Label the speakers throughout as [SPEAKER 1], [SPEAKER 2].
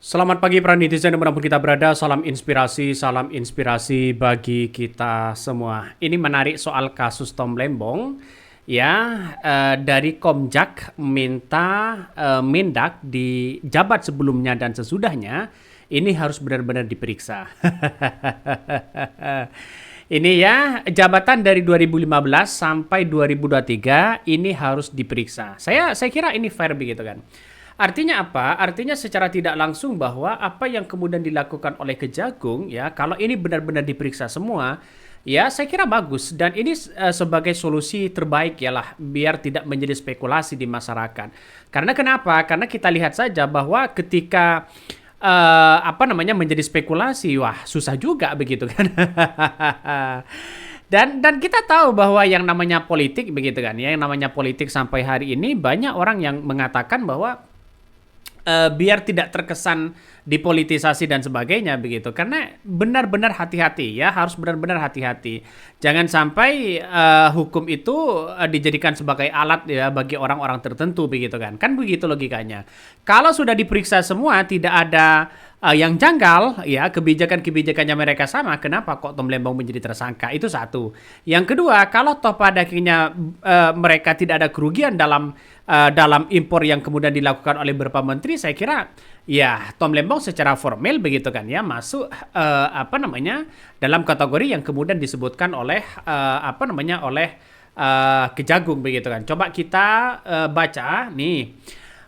[SPEAKER 1] Selamat pagi para netizen dimanapun kita berada, salam inspirasi bagi kita semua. Ini menarik soal kasus Tom Lembong, ya dari Komjak minta Mendak di jabat sebelumnya dan sesudahnya, ini harus benar-benar diperiksa. Ini ya, jabatan dari 2015 sampai 2023 ini harus diperiksa. Saya kira ini fair begitu kan. Artinya apa? Artinya secara tidak langsung bahwa apa yang kemudian dilakukan oleh Kejagung ya, kalau ini benar-benar diperiksa semua, ya saya kira bagus dan ini sebagai solusi terbaik ya lah biar tidak menjadi spekulasi di masyarakat. Karena kenapa? Karena kita lihat saja bahwa ketika apa namanya menjadi spekulasi, wah susah juga begitu kan. Dan kita tahu bahwa yang namanya politik begitu kan ya, yang namanya politik sampai hari ini banyak orang yang mengatakan bahwa biar tidak terkesan dipolitisasi dan sebagainya begitu. Karena benar-benar hati-hati ya, harus benar-benar hati-hati. Jangan sampai hukum itu dijadikan sebagai alat ya bagi orang-orang tertentu begitu kan. Kan begitu logikanya. Kalau sudah diperiksa semua tidak ada yang janggal ya, kebijakan-kebijakannya mereka sama, kenapa kok Tom Lembong menjadi tersangka? Itu satu. Yang kedua, kalau toh pada akhirnya mereka tidak ada kerugian dalam impor yang kemudian dilakukan oleh beberapa menteri, saya kira ya Tom Lembong secara formal begitu kan ya masuk apa namanya dalam kategori yang kemudian disebutkan oleh apa namanya oleh Kejagung begitu kan. Coba kita baca nih.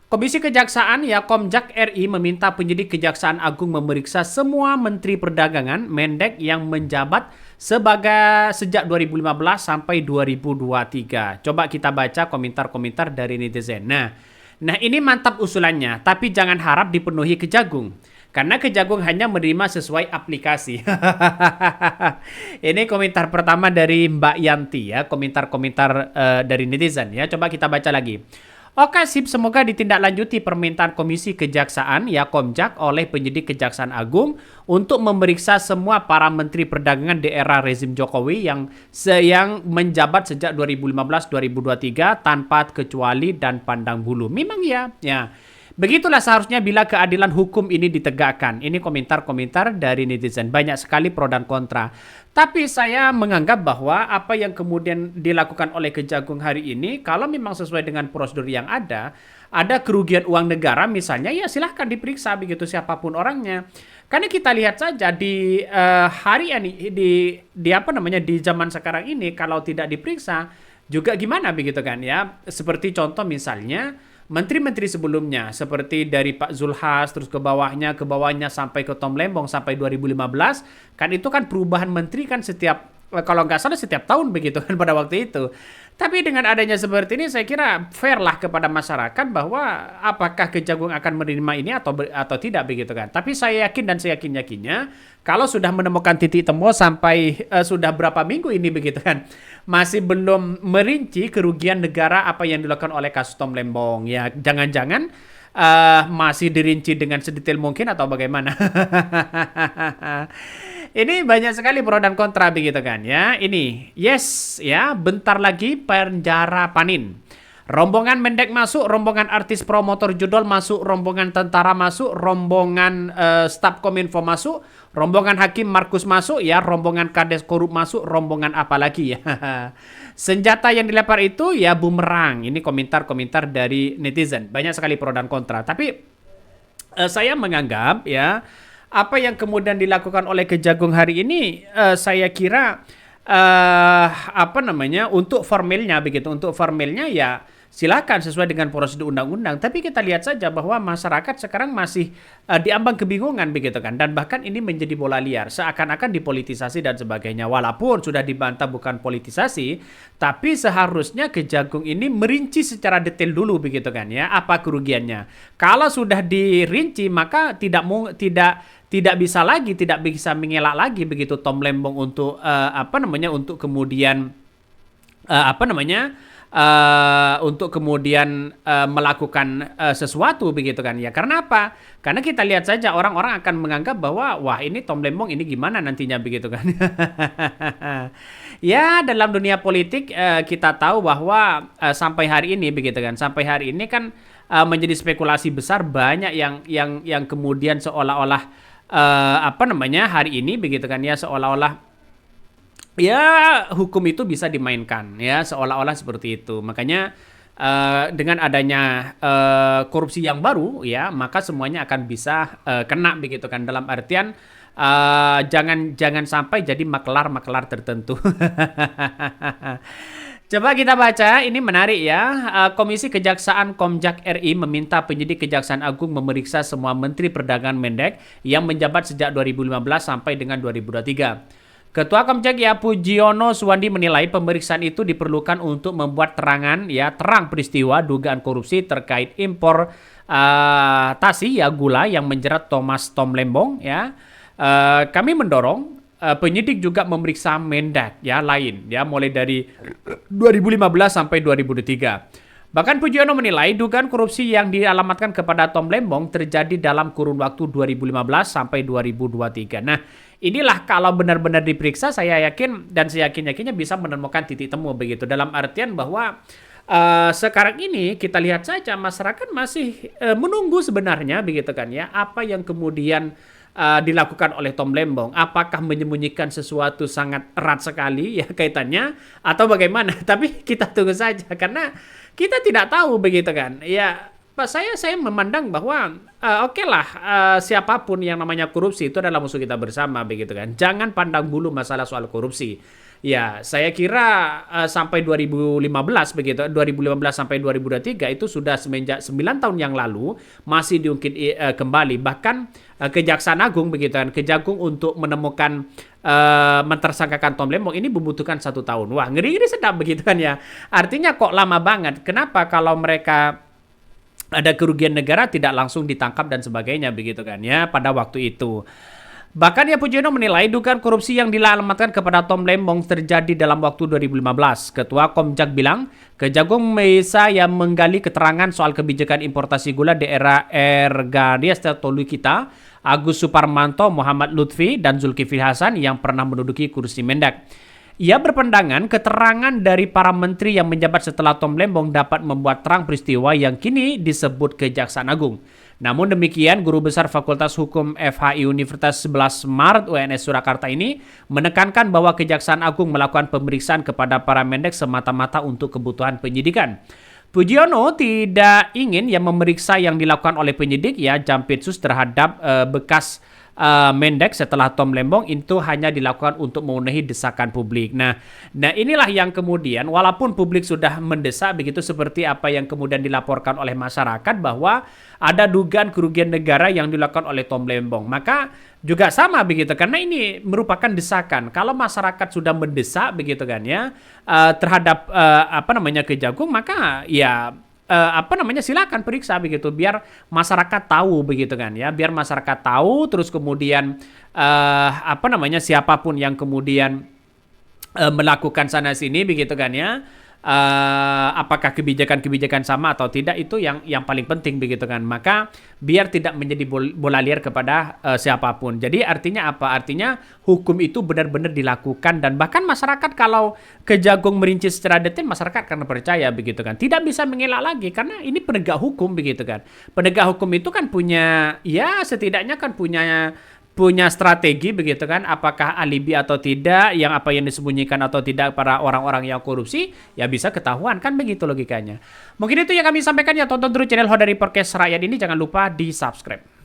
[SPEAKER 1] Komisi Kejaksaan ya Komjak RI meminta penyidik Kejaksaan Agung memeriksa semua Menteri Perdagangan Mendak yang menjabat sejak 2015 sampai 2023. Coba kita baca komentar-komentar dari netizen. Nah ini mantap usulannya, tapi jangan harap dipenuhi Kejagung. Karena Kejagung hanya menerima sesuai aplikasi. Ini komentar pertama dari Mbak Yanti ya, komentar-komentar dari netizen ya. Coba kita baca lagi. Oke sip, semoga ditindaklanjuti permintaan Komisi Kejaksaan ya Komjak oleh penyidik Kejaksaan Agung untuk memeriksa semua para Menteri Perdagangan di era rezim Jokowi yang menjabat sejak 2015-2023 tanpa kecuali dan pandang bulu. Memang ya. Begitulah seharusnya bila keadilan hukum ini ditegakkan. Ini komentar-komentar dari netizen. Banyak sekali pro dan kontra. Tapi saya menganggap bahwa apa yang kemudian dilakukan oleh Kejagung hari ini, kalau memang sesuai dengan prosedur yang ada kerugian uang negara misalnya, ya silahkan diperiksa begitu siapapun orangnya. Karena kita lihat saja di hari ini, di apa namanya di zaman sekarang ini, kalau tidak diperiksa juga gimana begitu kan ya. Seperti contoh misalnya, menteri-menteri sebelumnya seperti dari Pak Zulhas terus ke bawahnya sampai ke Tom Lembong sampai 2015 kan itu kan perubahan menteri kan setiap kalau nggak salah setiap tahun begitu kan pada waktu itu. Tapi dengan adanya seperti ini saya kira fair lah kepada masyarakat bahwa apakah Kejagung akan menerima ini atau tidak begitu kan. Tapi saya yakin dan saya yakinnya kalau sudah menemukan titik temu sampai sudah berapa minggu ini begitu kan masih belum merinci kerugian negara apa yang dilakukan oleh kasus Tom Lembong ya jangan-jangan masih dirinci dengan sedetail mungkin atau bagaimana. Ini banyak sekali pro dan kontra begitu kan ya. Ini yes ya bentar lagi penjara panin. Rombongan Mendak masuk, rombongan artis promotor judol masuk, rombongan tentara masuk, rombongan staf Kominfo masuk, rombongan Hakim Markus masuk ya, rombongan Kades Korup masuk, rombongan apa lagi ya. Senjata yang dilempar itu ya bumerang. Ini komentar-komentar dari netizen. Banyak sekali pro dan kontra. Tapi saya menganggap ya apa yang kemudian dilakukan oleh Kejagung hari ini saya kira apa namanya untuk formalnya begitu. Untuk formalnya ya silakan sesuai dengan prosedur undang-undang. Tapi kita lihat saja bahwa masyarakat sekarang masih diambang kebingungan begitu kan. Dan bahkan ini menjadi bola liar. Seakan-akan dipolitisasi dan sebagainya. Walaupun sudah dibantah bukan politisasi. Tapi seharusnya Kejagung ini merinci secara detail dulu begitu kan ya. Apa kerugiannya. Kalau sudah dirinci maka tidak bisa mengelak lagi begitu Tom Lembong untuk apa namanya untuk kemudian apa namanya untuk kemudian melakukan sesuatu begitu kan ya. Karena apa? Karena kita lihat saja orang-orang akan menganggap bahwa wah ini Tom Lembong ini gimana nantinya begitu kan. Ya dalam dunia politik kita tahu bahwa sampai hari ini begitu kan. Sampai hari ini kan menjadi spekulasi besar, banyak yang kemudian seolah-olah apa namanya hari ini begitu kan ya, seolah-olah ya hukum itu bisa dimainkan ya, seolah-olah seperti itu. Makanya dengan adanya korupsi yang baru ya, maka semuanya akan bisa kena begitu kan, dalam artian jangan sampai jadi makelar tertentu. Coba kita baca, ini menarik ya. Komisi Kejaksaan Komjak RI meminta penyidik Kejaksaan Agung memeriksa semua Menteri Perdagangan Mendak yang menjabat sejak 2015 sampai dengan 2023. Ketua Komjak ya Pujiono Suwandi menilai pemeriksaan itu diperlukan untuk membuat terang peristiwa dugaan korupsi terkait impor tasi ya gula yang menjerat Thomas Tom Lembong ya. Kami mendorong penyidik juga memeriksa Mendak ya lain ya, mulai dari 2015 sampai 2023. Bahkan Pujiono menilai dugaan korupsi yang dialamatkan kepada Tom Lembong terjadi dalam kurun waktu 2015 sampai 2023. Nah, inilah kalau benar-benar diperiksa, saya yakin dan seyakin-yakinnya bisa menemukan titik temu begitu. Dalam artian bahwa sekarang ini kita lihat saja masyarakat masih menunggu sebenarnya begitu kan ya, apa yang kemudian dilakukan oleh Tom Lembong. Apakah menyembunyikan sesuatu sangat erat sekali ya kaitannya atau bagaimana? Tapi kita tunggu saja karena kita tidak tahu begitu kan. Ya, saya memandang bahwa oke lah, siapapun yang namanya korupsi itu adalah musuh kita bersama begitu kan. Jangan pandang bulu masalah soal korupsi. Ya, saya kira sampai 2015 begitu, 2015 sampai 2023 itu sudah semenjak 9 tahun yang lalu masih diungkit kembali. Bahkan Kejaksaan Agung begitu kan, Kejagung untuk menemukan mentersangkakan Tom Lembong ini membutuhkan 1 tahun. Wah, ngeri-ngeri sedap begitu kan ya. Artinya kok lama banget. Kenapa kalau mereka ada kerugian negara tidak langsung ditangkap dan sebagainya begitu kan ya pada waktu itu. Bahkan ya Pujiono menilai dugaan korupsi yang dialamatkan kepada Tom Lembong terjadi dalam waktu 2015. Ketua Komjak bilang, Kejagung bisa yang menggali keterangan soal kebijakan importasi gula di era Ergadias Tolukita, Agus Suparmanto, Muhammad Lutfi, dan Zulkifli Hasan yang pernah menduduki kursi Mendak. Ia berpandangan keterangan dari para menteri yang menjabat setelah Tom Lembong dapat membuat terang peristiwa yang kini disebut Kejaksaan Agung. Namun demikian, Guru Besar Fakultas Hukum FHI Universitas 11 Maret UNS Surakarta ini menekankan bahwa Kejaksaan Agung melakukan pemeriksaan kepada para Mendak semata-mata untuk kebutuhan penyidikan. Pujiono tidak ingin yang memeriksa yang dilakukan oleh penyidik ya Jampitsus terhadap bekas Mendak setelah Tom Lembong itu hanya dilakukan untuk memenuhi desakan publik. Nah inilah yang kemudian walaupun publik sudah mendesak begitu seperti apa yang kemudian dilaporkan oleh masyarakat bahwa ada dugaan kerugian negara yang dilakukan oleh Tom Lembong. Maka juga sama begitu karena ini merupakan desakan. Kalau masyarakat sudah mendesak begitu kan ya terhadap Kejagung, maka ya silakan periksa begitu biar masyarakat tahu begitu kan ya, biar masyarakat tahu terus kemudian siapapun yang kemudian melakukan sana sini begitu kan ya, apakah kebijakan sama atau tidak itu yang paling penting begitu kan. Maka biar tidak menjadi bola liar kepada siapapun. Jadi artinya apa? Artinya hukum itu benar-benar dilakukan dan bahkan masyarakat kalau Kejagung merinci secara detail masyarakat karena percaya begitu kan. Tidak bisa mengelak lagi karena ini penegak hukum begitu kan. Penegak hukum itu kan punya ya setidaknya kan punya strategi begitu kan, apakah alibi atau tidak, yang apa yang disembunyikan atau tidak para orang-orang yang korupsi ya bisa ketahuan kan, begitu logikanya. Mungkin itu yang kami sampaikan ya, tonton terus channel Hodari Podcast Rakyat ini, jangan lupa di subscribe.